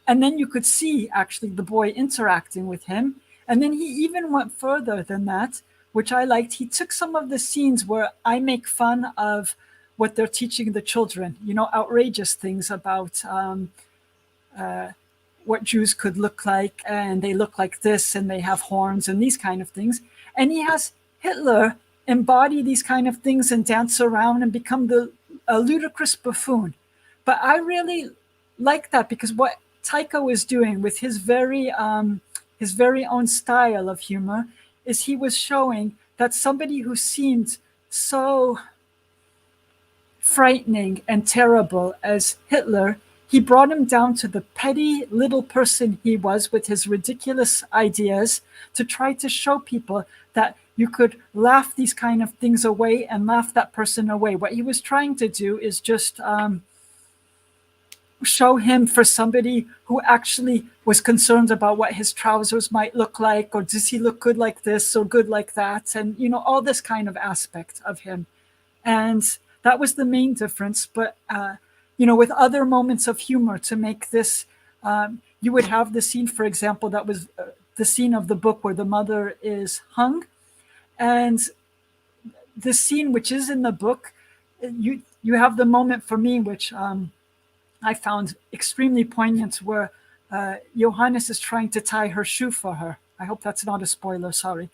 Speaker 2: and then you could see actually the boy interacting with him. And then he even went further than that, which I liked. He took some of the scenes where I make fun of what they're teaching the children, outrageous things about what Jews could look like, and they look like this, and they have horns, and these kind of things. And he has Hitler embody these kind of things and dance around and become a ludicrous buffoon. But I really like that, because what Taika was doing with his very own style of humor is he was showing that somebody who seemed so frightening and terrible as Hitler, he brought him down to the petty little person he was with his ridiculous ideas, to try to show people that you could laugh these kind of things away and laugh that person away. What he was trying to do is just show him for somebody who actually was concerned about what his trousers might look like, or does he look good like this or good like that, and all this kind of aspect of him. And that was the main difference. But with other moments of humor to make this, you would have the scene, for example, that was the scene of the book where the mother is hung, and the scene which is in the book, you have the moment for me which I found extremely poignant, where Johannes is trying to tie her shoe for her. I hope that's not a spoiler, sorry.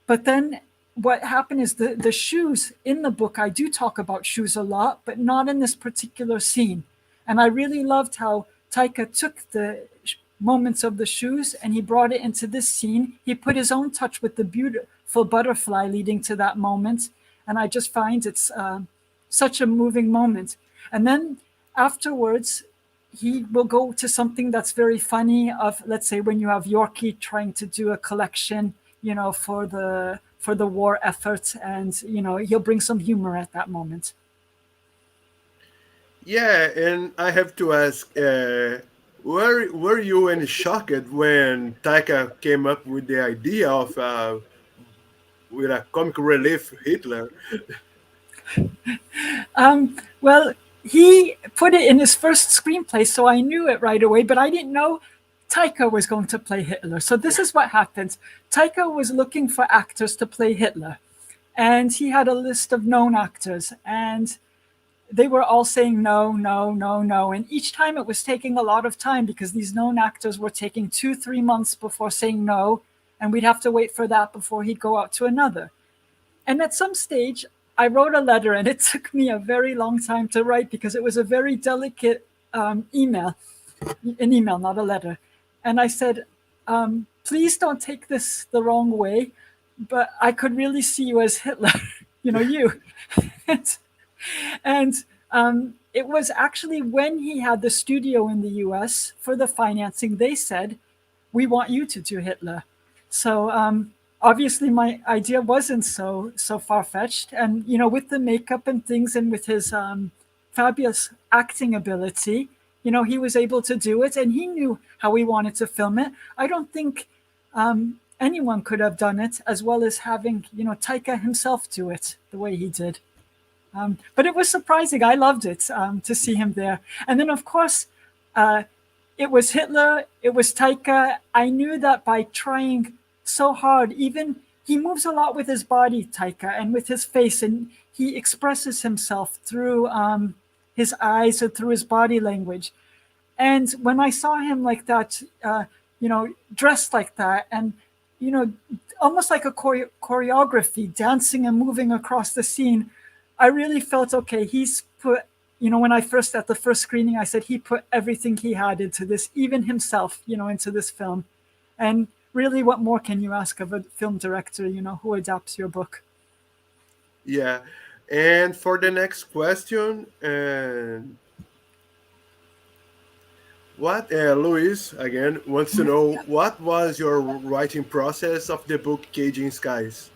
Speaker 2: But then what happened is the shoes in the book, I do talk about shoes a lot, but not in this particular scene. And I really loved how Taika took the moments of the shoes and he brought it into this scene. He put his own touch with the beautiful butterfly leading to that moment. And I just find it's such a moving moment. And then afterwards, he will go to something that's very funny of, let's say, when you have Yorkie trying to do a collection, for the war effort, and he'll bring some humor at that moment.
Speaker 4: Yeah, and I have to ask, were you any shocked when Taika came up with the idea of with a comic relief Hitler?
Speaker 2: Well, he put it in his first screenplay, so I knew it right away, but I didn't know Taika was going to play Hitler. So this is what happened. Taika was looking for actors to play Hitler, and he had a list of known actors, and they were all saying no, no, no, no. And each time it was taking a lot of time because these known actors were taking 2-3 months before saying no, and we'd have to wait for that before he'd go out to another. And at some stage, I wrote a letter, and it took me a very long time to write because it was a very delicate email, an email, not a letter. And I said, please don't take this the wrong way, but I could really see you as Hitler, you. and it was actually when he had the studio in the US for the financing, they said, we want you to do Hitler. So obviously my idea wasn't so far-fetched, and with the makeup and things, and with his fabulous acting ability, he was able to do it, and he knew how he wanted to film it. I don't think anyone could have done it as well as having Taika himself do it the way he did. But it was surprising. I loved it to see him there. And then, of course, it was Hitler, it was Taika. I knew that by trying so hard, even he moves a lot with his body, Taika, and with his face, and he expresses himself through his eyes or through his body language. And when I saw him like that, dressed like that, and almost like a choreography, dancing and moving across the scene, I really felt, okay, he's put, when I first, at the first screening, I said he put everything he had into this, even himself, into this film. And really, what more can you ask of a film director, who adapts your book?
Speaker 4: Yeah. And for the next question, Luis, again, wants to know, what was your writing process of the book Caging Skies?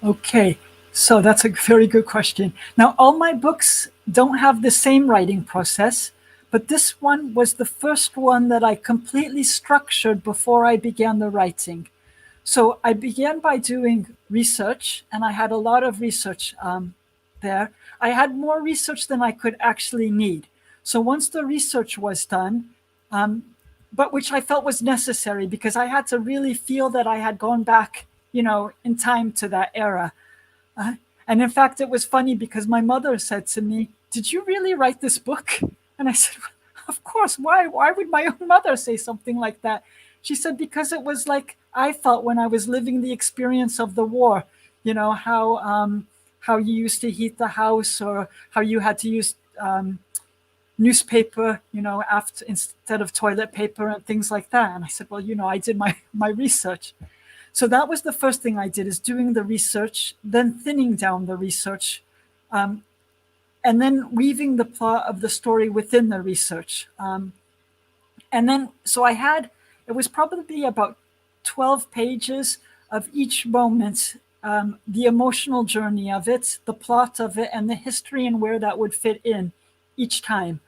Speaker 2: Okay. So that's a very good question. Now, all my books don't have the same writing process, but this one was the first one that I completely structured before I began the writing. So I began by doing research, and I had a lot of research there. I had more research than I could actually need. So once the research was done, but which I felt was necessary because I had to really feel that I had gone back, in time to that era. And in fact, it was funny because my mother said to me, "Did you really write this book?" And I said, "Of course. Why would my own mother say something like that?" She said, "Because it was like I felt when I was living the experience of the war, how you used to heat the house, or how you had to use newspaper, after instead of toilet paper and things like that." And I said, "Well, I did my research." So that was the first thing I did, is doing the research, then thinning down the research, and then weaving the plot of the story within the research. And then, so it was probably about 12 pages of each moment, the emotional journey of it, the plot of it, and the history and where that would fit in each time.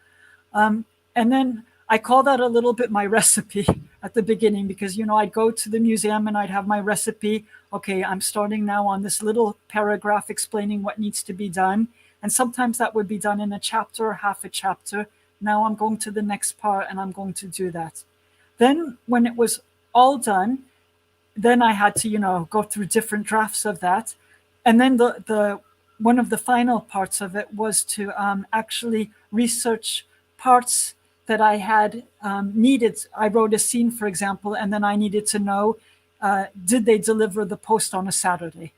Speaker 2: And then I call that a little bit my recipe at the beginning, because, I'd go to the museum and I'd have my recipe. Okay, I'm starting now on this little paragraph explaining what needs to be done. And sometimes that would be done in a chapter or half a chapter. Now I'm going to the next part and I'm going to do that. Then when it was all done, then I had to, go through different drafts of that. And then the one of the final parts of it was to actually research parts that I had needed. I wrote a scene, for example, and then I needed to know, did they deliver the post on a Saturday?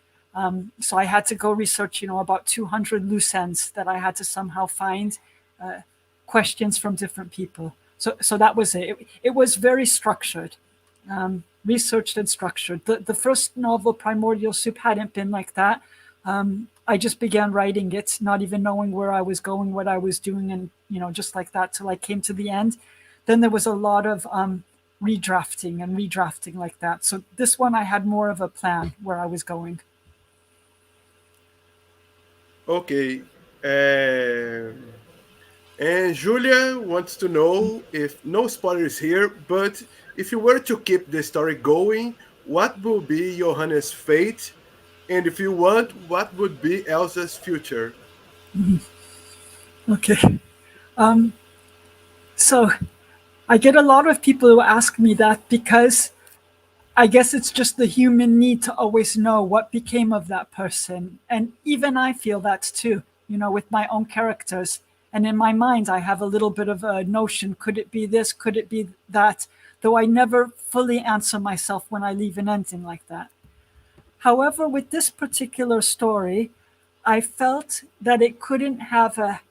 Speaker 2: So I had to go research, about 200 loose ends that I had to somehow find, questions from different people. So that was it. It was very structured, researched and structured. The first novel, Primordial Soup, hadn't been like that. I just began writing it, not even knowing where I was going, what I was doing, and just like that till I came to the end. Then there was a lot of redrafting like that. So this one I had more of a plan where I was going.
Speaker 4: Okay. And Julia wants to know, if no spoilers here, but if you were to keep the story going, what would be Johannes' fate? And if you want, what would be Elsa's future?
Speaker 2: Okay. So I get a lot of people who ask me that because I guess it's just the human need to always know what became of that person. And even I feel that too, with my own characters. And in my mind, I have a little bit of a notion. Could it be this? Could it be that? Though I never fully answer myself when I leave an ending like that. However, with this particular story, I felt that it couldn't have a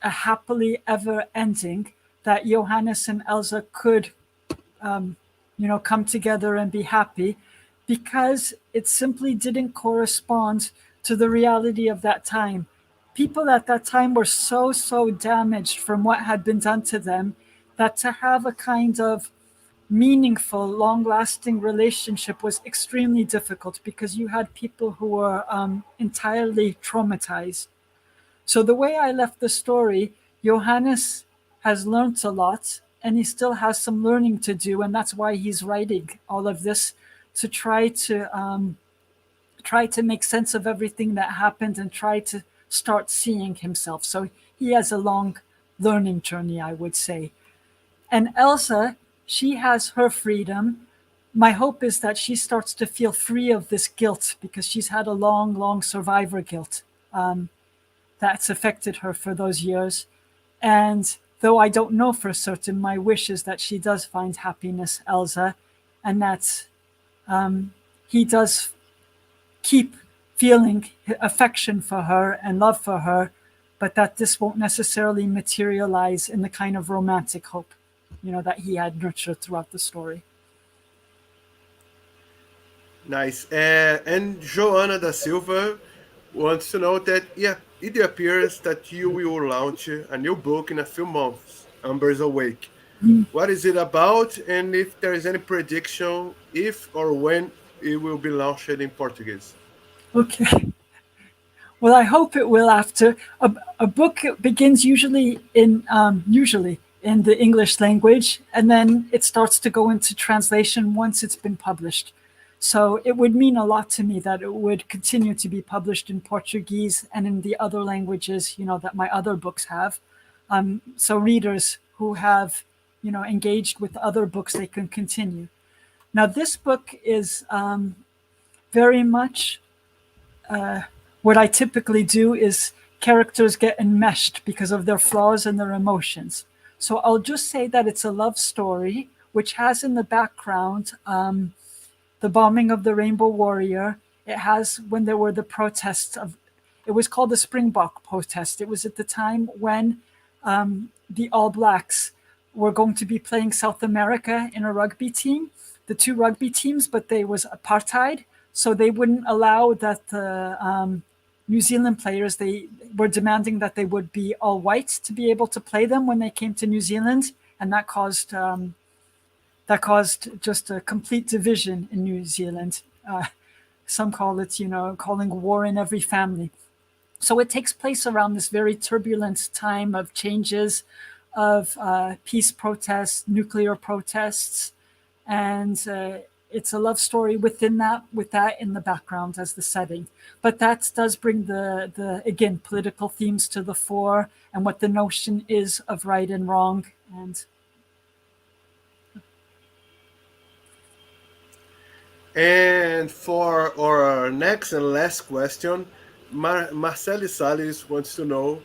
Speaker 2: happily ever ending, that Johannes and Elsa could come together and be happy, because it simply didn't correspond to the reality of that time. People at that time were so damaged from what had been done to them that to have a kind of meaningful, long lasting relationship was extremely difficult, because you had people who were entirely traumatized. So the way I left the story, Johannes has learned a lot and he still has some learning to do, and that's why he's writing all of this, to try to make sense of everything that happened and try to start seeing himself. So he has a long learning journey, I would say. And Elsa, she has her freedom. My hope is that she starts to feel free of this guilt, because she's had a long survivor guilt that's affected her for those years. And though I don't know for certain, my wish is that she does find happiness, Elsa, and that he does keep feeling affection for her and love for her, but that this won't necessarily materialize in the kind of romantic hope, that he had nurtured throughout the story.
Speaker 4: Nice. And Joana da Silva wants to know that, yeah, it appears that you will launch a new book in a few months, Amber's Awake. What is it about? And if there is any prediction, if or when it will be launched in Portuguese?
Speaker 2: Okay. Well, I hope it will. After a book begins usually in the English language, and then it starts to go into translation once it's been published. So it would mean a lot to me that it would continue to be published in Portuguese and in the other languages, that my other books have. So readers who have, engaged with other books, they can continue. Now, this book is very much what I typically do is characters get enmeshed because of their flaws and their emotions. So I'll just say that it's a love story, which has in the background the bombing of the Rainbow Warrior. It has when there were the protests it was called the Springbok Protest. It was at the time when the All Blacks were going to be playing South America in a rugby team, the two rugby teams, but there was apartheid. So they wouldn't allow that the New Zealand players, they were demanding that they would be all white to be able to play them when they came to New Zealand. And that caused just a complete division in New Zealand. Some call it, calling war in every family. So it takes place around this very turbulent time of changes, of peace protests, nuclear protests, and it's a love story within that, with that in the background as the setting. But that does bring the again, political themes to the fore, and what the notion is of right and wrong.
Speaker 4: And for our next and last question, Marcelo Salles wants to know,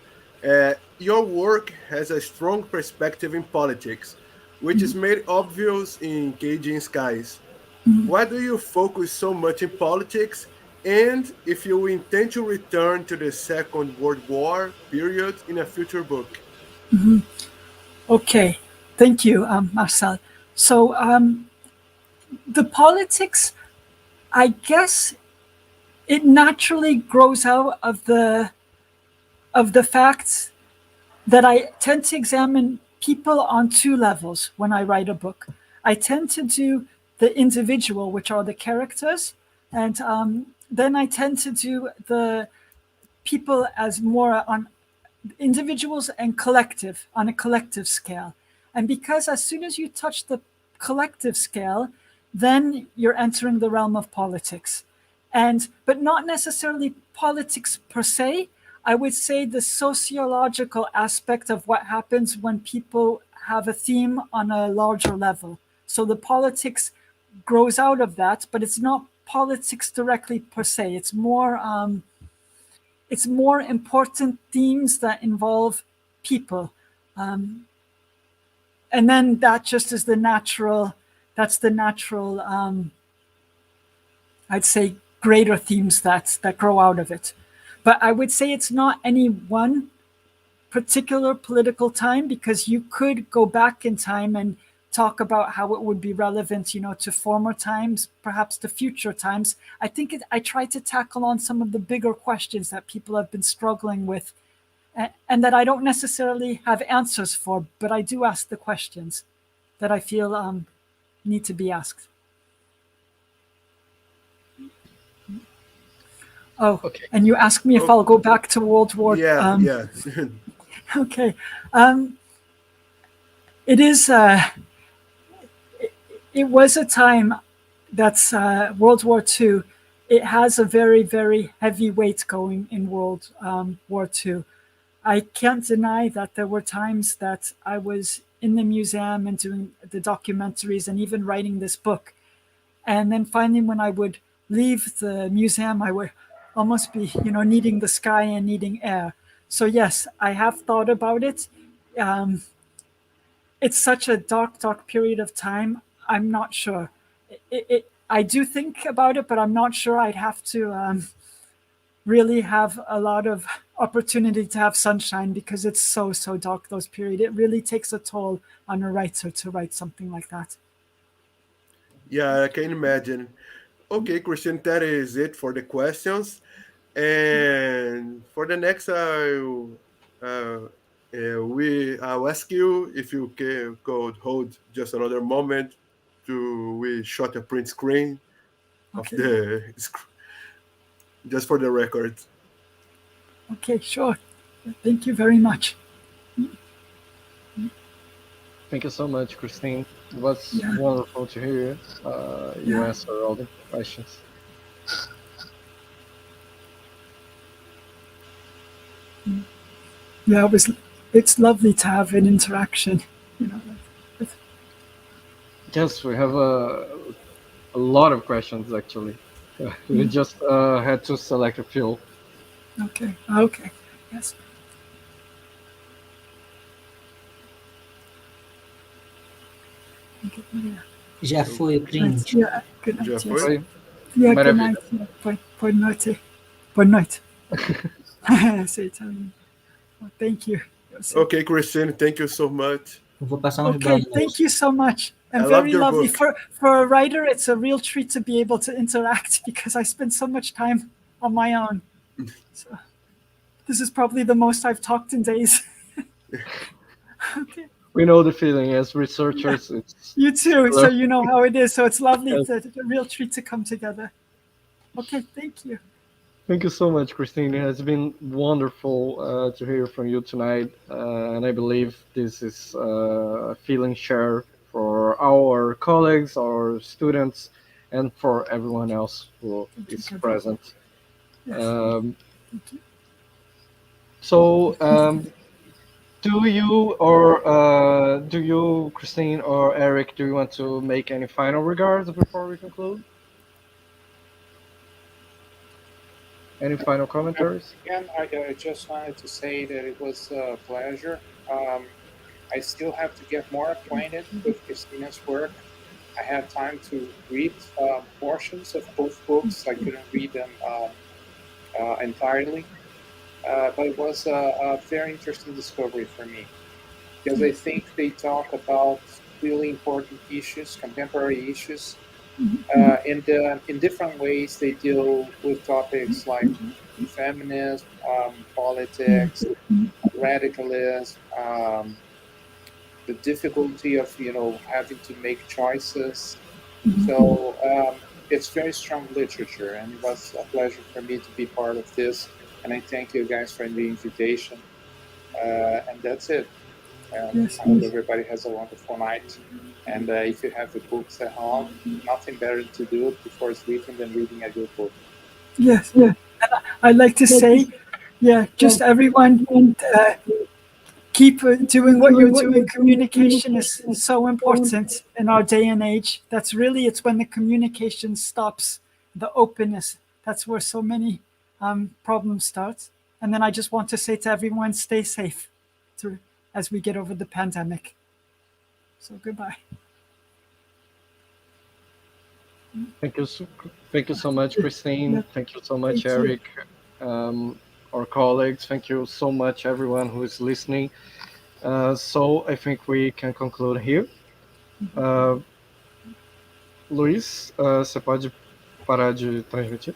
Speaker 4: your work has a strong perspective in politics, which is made obvious in Caging Skies. Why do you focus so much in politics? And if you intend to return to the Second World War period in a future book?
Speaker 2: Okay, thank you, Marcel. So the politics, I guess, it naturally grows out of the facts that I tend to examine people on two levels when I write a book. I tend to do the individual, which are the characters, and then I tend to do the people as more on individuals and collective on a collective scale. And because as soon as you touch the collective scale, then you're entering the realm of politics. But not necessarily politics per se. I would say the sociological aspect of what happens when people have a theme on a larger level. So the politics grows out of that, but it's not politics directly per se. It's more important themes that involve people. And then that just is the natural, I'd say, greater themes that grow out of it. But I would say it's not any one particular political time, because you could go back in time and talk about how it would be relevant, to former times, perhaps to future times. I think I try to tackle on some of the bigger questions that people have been struggling with, and that I don't necessarily have answers for, but I do ask the questions that I feel need to be asked. Oh, okay. And you asked me if I'll go back to World War.
Speaker 4: Yeah.
Speaker 2: Okay. It is. It was a time that's World War II. It has a very, very heavy weight going in World War II. I can't deny that there were times that I was in the museum and doing the documentaries and even writing this book. And then finally, when I would leave the museum, I would almost be, needing the sky and needing air. So yes, I have thought about it. It's such a dark, dark period of time. I'm not sure. I do think about it, but I'm not sure. I'd have to really have a lot of opportunity to have sunshine, because it's so dark, those periods. It really takes a toll on a writer to write something like that.
Speaker 4: Yeah, I can imagine. Okay, Christian, that is it for the questions. And for the next, I'll ask you if you could hold just another moment we shot a print screen of the just for the record.
Speaker 2: Okay, sure. Thank you very much.
Speaker 1: Thank you so much, Christine. It was wonderful to hear you answer all the questions.
Speaker 2: Yeah, it's lovely to have an interaction.
Speaker 1: Yes, we have a lot of questions, actually. We just had to select a few.
Speaker 2: Okay, yes.
Speaker 5: Já foi o print.
Speaker 2: Yeah, good night.
Speaker 4: Já
Speaker 2: Yes.
Speaker 4: foi?
Speaker 2: Yeah, good
Speaker 1: Maravilha.
Speaker 2: night. Yeah, boa noite. Boa noite. Say Italian. Well, thank you.
Speaker 4: Okay, Christine, thank you so much.
Speaker 5: Eu vou passar uns
Speaker 2: Okay,
Speaker 5: balões.
Speaker 2: thank you so much. And
Speaker 4: I love
Speaker 2: very
Speaker 4: your
Speaker 2: lovely.
Speaker 4: book.
Speaker 2: For a writer, it's a real treat to be able to interact, because I spend so much time on my own. So this is probably the most I've talked in days. Okay.
Speaker 1: We know the feeling as researchers. It's
Speaker 2: You too, so you know how it is. So it's lovely.
Speaker 1: Yes.
Speaker 2: It's a real treat to come together. Okay, thank you.
Speaker 1: Thank you so much, Christine. It has been wonderful to hear from you tonight, and I believe this is a feeling shared for our colleagues, our students, and for everyone else who is present.
Speaker 2: Yes.
Speaker 1: So, do you, Christine or Eric, do you want to make any final regards before we conclude? Any final commentaries?
Speaker 3: Again, I just wanted to say that it was a pleasure. I still have to get more acquainted with Christina's work. I had time to read portions of both books. I couldn't read them entirely. But it was a very interesting discovery for me, because I think they talk about really important issues, contemporary issues. In different ways, they deal with topics like feminism, politics, radicalism, the difficulty of having to make choices. So it's very strong literature, and it was a pleasure for me to be part of this. And I thank you guys for the invitation. And that's it.
Speaker 2: Yes,
Speaker 3: I hope everybody has a wonderful night. And if you have the books at home, nothing better to do before sleeping than reading a good book.
Speaker 2: yes. I'd like to say, just everyone keep doing what you're doing. Communication is so important in our day and age. It's when the communication stops, the openness. That's where so many problems start. And then I just want to say to everyone, stay safe as we get over the pandemic. So goodbye.
Speaker 1: Thank you so much, Christine. Thank you so much, Erick. Our colleagues. Thank you so much, everyone who is listening. So I think we can conclude here. Luiz, você pode parar de transmitir?